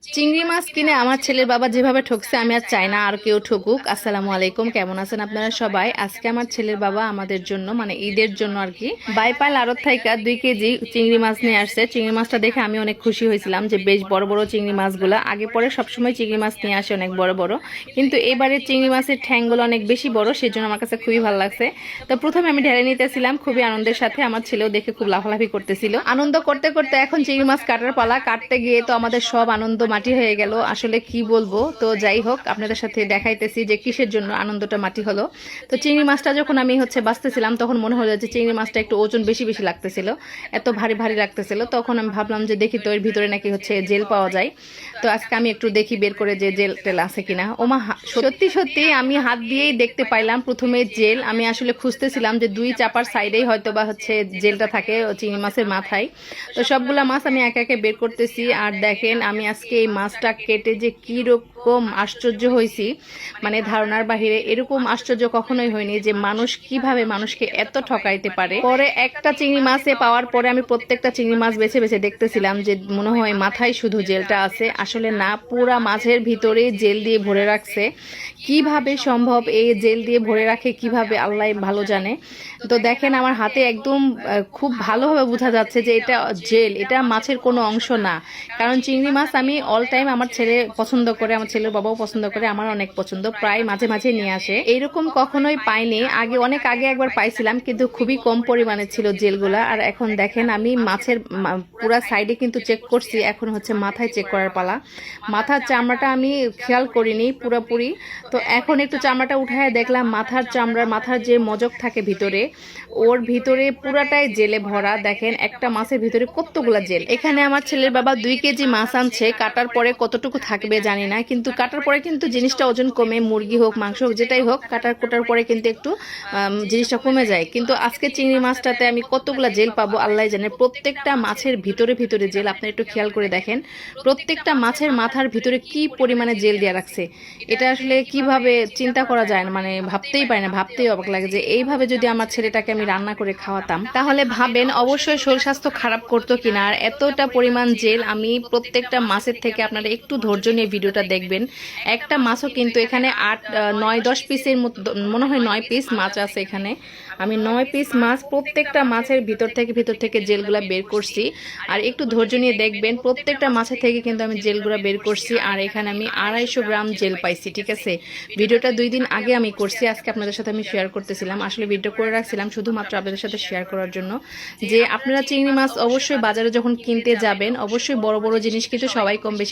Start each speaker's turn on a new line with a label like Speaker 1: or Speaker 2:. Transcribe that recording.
Speaker 1: চিংড়ি মাছ কিনে আমার ছেলের বাবা যেভাবে ঠকছে আমি আর চাই না আর কেউ ঠকুক। আসসালামু আলাইকুম, কেমন আছেন আপনারা সবাই? আজকে আমার ছেলের বাবা আমাদের জন্য মানে ঈদের জন্য আর কি বাইপাল আড়ত থাইকা 2 কেজি চিংড়ি মাছ নিয়ে আসছে। চিংড়ি মাছটা দেখে আমি অনেক খুশি হয়েছিলাম যে বেশ বড় বড় চিংড়ি মাছগুলো। আগে পরে সবসময় চিংড়ি মাছ নিয়ে আসে অনেক বড় বড়, কিন্তু এবারে চিংড়ি মাছের ঠ্যাংগুলো অনেক বেশি বড়, সেজন্য আমার কাছে খুবই ভালো লাগছে। তো প্রথমে আমি ঢেলে নিতেছিলাম খুবই আনন্দের সাথে, আমার ছেলেও দেখে খুব লাফালাফি করতেছিল। আনন্দ করতে করতে এখন চিংড়ি মাছ কাটার পালা। কাটতে গিয়ে তো আমাদের সব আনন্দ মাটি হয়ে গেল, আসলে কি বলবো। তো যাই হোক, আপনাদের সাথে দেখাইতেছি যে কিসের জন্য আনন্দটা মাটি হলো। তো চিংড়ি মাছটা যখন আমি বাঁচতেছিলাম তখন মনে হলো যে চিংড়ি মাছটা একটু ওজন বেশি বেশি লাগতেছিল, এত ভারী ভারী লাগতেছিল। তখন আমি ভাবলাম যে দেখি তো এর ভিতরে নাকি জেল পাওয়া যায়। তো আজকে আমি একটু দেখি বের করে যে জেল টেল আছে কিনা। ওমা, সত্যি সত্যি আমি হাত দিয়েই দেখতে পাইলাম প্রথমে জেল। আমি আসলে খুঁজতেছিলাম যে দুই চাপার সাইডেই হয়তো বা জেলটা থাকে চিংড়ি মাছের মাথায়। তো সবগুলা মাছ আমি একে একে বের করতেছি। আর দেখেন আমি আজকে এই মাছটা কেটে যে কি রকম আশ্চর্য হয়েছি, মানে ধারণার বাহিরে। এরকম আশ্চর্য কখনোই হয়নি যে মানুষ কিভাবে মানুষকে এত ঠকাইতে পারে। পরে একটা চিংড়ি মাছে পাওয়ার পরে আমি প্রত্যেকটা চিংড়ি মাছ বেছে বেছে দেখতেছিলাম যে মনে হয় মাথায় শুধু জেলটা আছে, আসলে না, পুরা মাছের ভিতরে জেল দিয়ে ভরে রাখছে। কিভাবে সম্ভব এই জেল দিয়ে ভরে রাখে, কিভাবে আল্লাহ ভালো জানে। তো দেখেন আমার হাতে একদম খুব ভালোভাবে বোঝা যাচ্ছে যে এটা জেল, এটা মাছের কোনো অংশ না। কারণ চিংড়ি মাছ আমি অল টাইম আমার ছেলে পছন্দ করে, আমার ছেলের বাবাও পছন্দ করে, আমার অনেক পছন্দ, প্রায় মাঝে মাঝে নিয়ে আসে। এইরকম কখনোই পাইনি আগে, অনেক আগে একবার পাইছিলাম কিন্তু খুবই কম পরিমাণে ছিল জেলগুলা। আর এখন দেখেন আমি মাছের পুরা সাইডে কিন্তু চেক করছি, এখন মাথায় চেক করার পালা। মাথার চামড়াটা আমি খেয়াল করিনি পুরোপুরি। তো এখন একটু চামড়াটা উঠায় দেখলাম মাথার চামড়ার মাথার যে মজক থাকে ভিতরে, ওর ভিতরে পুরাটাই জেলে ভরা। দেখেন একটা মাছের ভিতরে কতগুলা জেল। এখানে আমার ছেলের বাবা 2 কেজি মাছ আনছে, কাটার পরে কতটুকু থাকবে জানি না, কিন্তু কাটার পরে কিন্তু জিনিসটা ওজন কমে, মুরগি হোক মাংস হোক যেটাই হোক, কোটার পরে কিন্তু একটু জিনিসটা কমে যায়। কিন্তু আজকে চিংড়ি মাছটাতে আমি কতগুলা জেল পাবো আল্লাহ জানে। প্রত্যেকটা মাছের ভিতরে ভিতরে জেল, আপনি একটু খেয়াল করে দেখেন প্রত্যেকটা মাছের মাথার ভিতরে কি পরিমাণে জেল দিয়ে রাখছে। এটা আসলে কিভাবে চিন্তা করা যায় না, মানে ভাবতেই পারি না, ভাবতেই অবাক লাগে যে এইভাবে যদি আমার ছেলেটাকে আমি রান্না করে খাওয়াতাম তাহলে ভাবেন অবশ্যই শরীর স্বাস্থ্য খারাপ করতো কিনা। আর এতটা পরিমাণ জেল, আমি প্রত্যেকটা মাছের থেকে, আপনারা একটু ধৈর্য নিয়ে ভিডিওটা দেখবেন। একটা মাছও কিন্তু এখানে 8, 9, 10 পিসের মতো, মনে হয় 9 পিস মাছ আছে এখানে। আমি 9 পিস মাছ প্রত্যেকটা মাছের ভিতর থেকে জেলগুলা বের করছি। আর একটু ধৈর্য নিয়ে দেখবেন প্রত্যেকটা মাছের থেকে কিন্তু আমি জেলগুলা বের করছি। আর এখানে আমি 250 গ্রাম জেল পাইছি, ঠিক আছে। ভিডিওটা 2 দিন আগে আমি করছি, আজকে আপনাদের সাথে আমি শেয়ার করতেছিলাম। আসলে ভিডিও করে রাখছিলাম শুধুমাত্র আপনাদের সাথে শেয়ার করার জন্য যে আপনারা চিংড়ি মাছ অবশ্যই বাজারে যখন কিনতে যাবেন অবশ্যই বড় বড় জিনিস কিন্তু সবাই কম বেশি